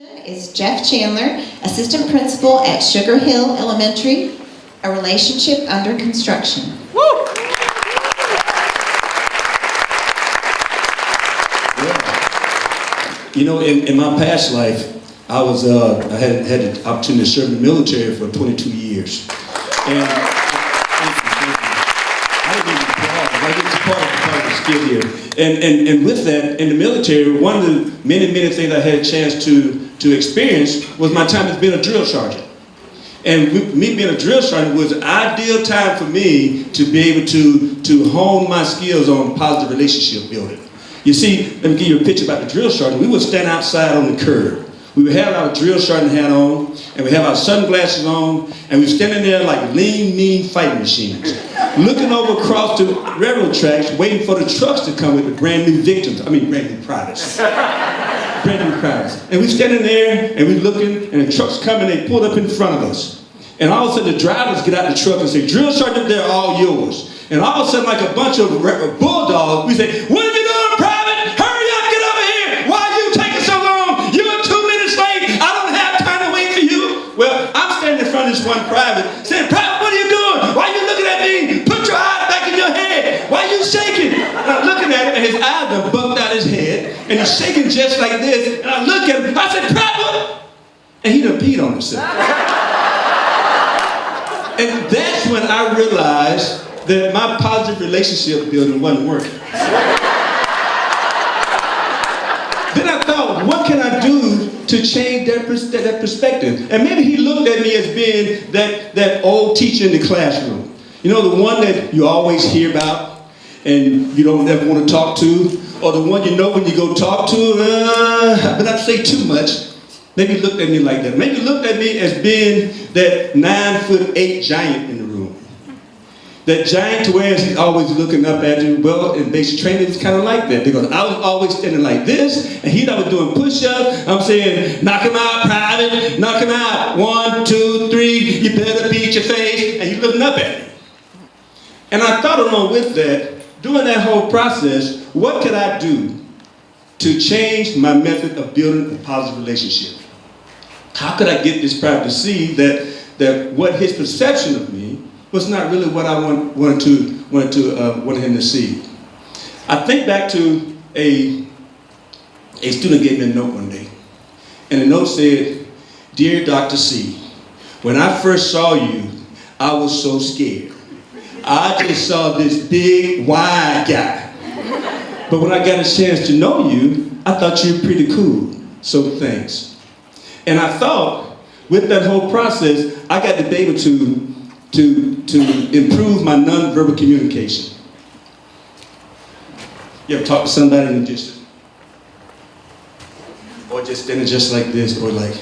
Is Jeff Chandler, Assistant Principal at Sugar Hill Elementary, a relationship under construction. Woo! Yeah. You know, in my past life, I had the opportunity to serve in the military for 22 years. And I didn't even pause. I get to part of the skill here. And with that, in the military, one of the many things I had a chance to experience was my time as being a drill sergeant. And me being a drill sergeant was an ideal time for me to be able to hone my skills on positive relationship building. You see, let me give you a picture about the drill sergeant. We would stand outside on the curb. We would have our drill sergeant hat on, and we have our sunglasses on, and we're standing there like lean, mean fighting machines, looking over across the railroad tracks, waiting for the trucks to come with the brand new privates. Brand new privates. And we're standing there, and we're looking, and the trucks come, and they pull up in front of us. And all of a sudden, the drivers get out the truck and say, "Drill sergeant, they're all yours." And all of a sudden, like a bunch of bulldogs, we say, "What are you doing, private? Hurry up, get over here! Why are you taking so long? You're 2 minutes late. I don't have time to wait for you." Well, I'm standing in front of this one private, saying, "Private, what are you doing? Why are you looking at me? Put your eyes back in your head. Why are you shaking?" And I'm looking at him, and his eyes done bumped out his head, and he's shaking just like this. And I look at him, I said, "Private," and he done peed on himself. And that's when I realized that my positive relationship building wasn't working. Then I thought, what can I do to change that perspective? And maybe he looked at me as being that old teacher in the classroom. You know, the one that you always hear about and you don't ever want to talk to, or the one you know when you go talk to, but not say too much. Maybe he looked at me like that. Maybe he looked at me as being that 9'8" giant in the room. That giant to where he's always looking up at you. Well, in basic training, it's kind of like that. Because I was always standing like this, and he's always doing push-ups. I'm saying, "Knock him out, private, knock him out. 1, 2, 3, you better beat your face." And he's looking up at me. And I thought along with that, during that whole process, what could I do to change my method of building a positive relationship? How could I get this private to see that what his perception of me was not really what I wanted him to see? I think back to a student gave me a note one day, and the note said, "Dear Dr. C, when I first saw you, I was so scared. I just saw this big, wide guy. But when I got a chance to know you, I thought you were pretty cool, so thanks." And I thought, with that whole process, I got to be able to improve my nonverbal communication. You ever talk to somebody and just standing just like this, or like...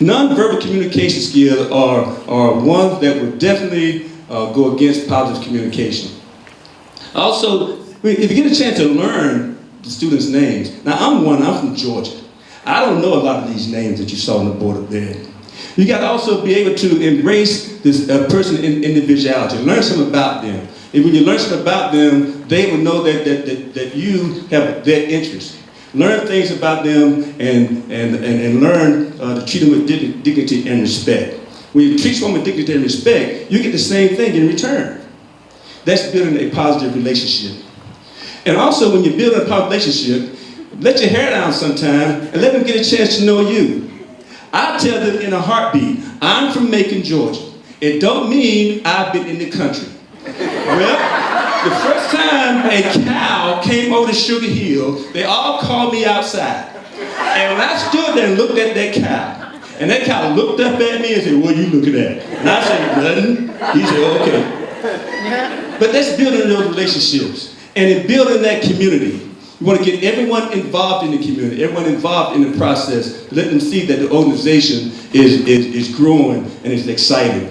Nonverbal communication skills are ones that would definitely go against positive communication. Also, if you get a chance to learn the students' names, now I'm from Georgia. I don't know a lot of these names that you saw on the board up there. You got to also be able to embrace this person's individuality, learn something about them. And when you learn something about them, they will know that you have their interests. Learn things about them and learn to treat them with dignity and respect. When you treat someone with dignity and respect, you get the same thing in return. That's building a positive relationship. And also, when you're building a positive relationship, let your hair down sometime and let them get a chance to know you. I tell them in a heartbeat, I'm from Macon, Georgia. It don't mean I've been in the country. Well, the first time a cow came over to Sugar Hill, they all called me outside. And when I stood there and looked at that cow, and that cow looked up at me and said, "What are you looking at?" And I said, "Nothing." He said, "Okay." But that's building those relationships. And in building that community, you want to get everyone involved in the community, everyone involved in the process, let them see that the organization is growing and is exciting.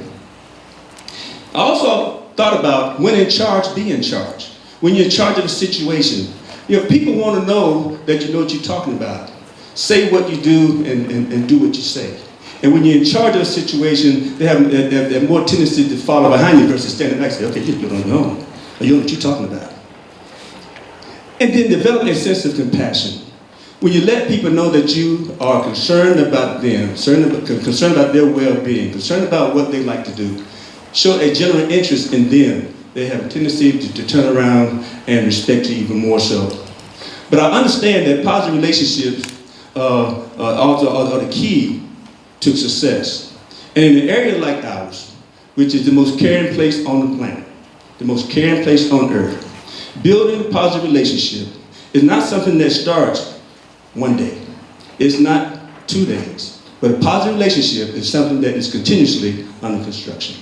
I also thought about, when in charge, be in charge. When you're in charge of a situation, people want to know that you know what you're talking about. Say what you do and do what you say. And when you're in charge of a situation, they have more tendency to follow behind you versus standing back and say, "Okay, you're on your own. You know what you're talking about." And then develop a sense of compassion. When you let people know that you are concerned about them, concerned about their well-being, concerned about what they like to do, show a genuine interest in them, they have a tendency to turn around and respect you even more so. But I understand that positive relationships are the key to success. And in an area like ours, which is the most caring place on the planet, the most caring place on earth, building a positive relationship is not something that starts one day. It's not 2 days. But a positive relationship is something that is continuously under construction.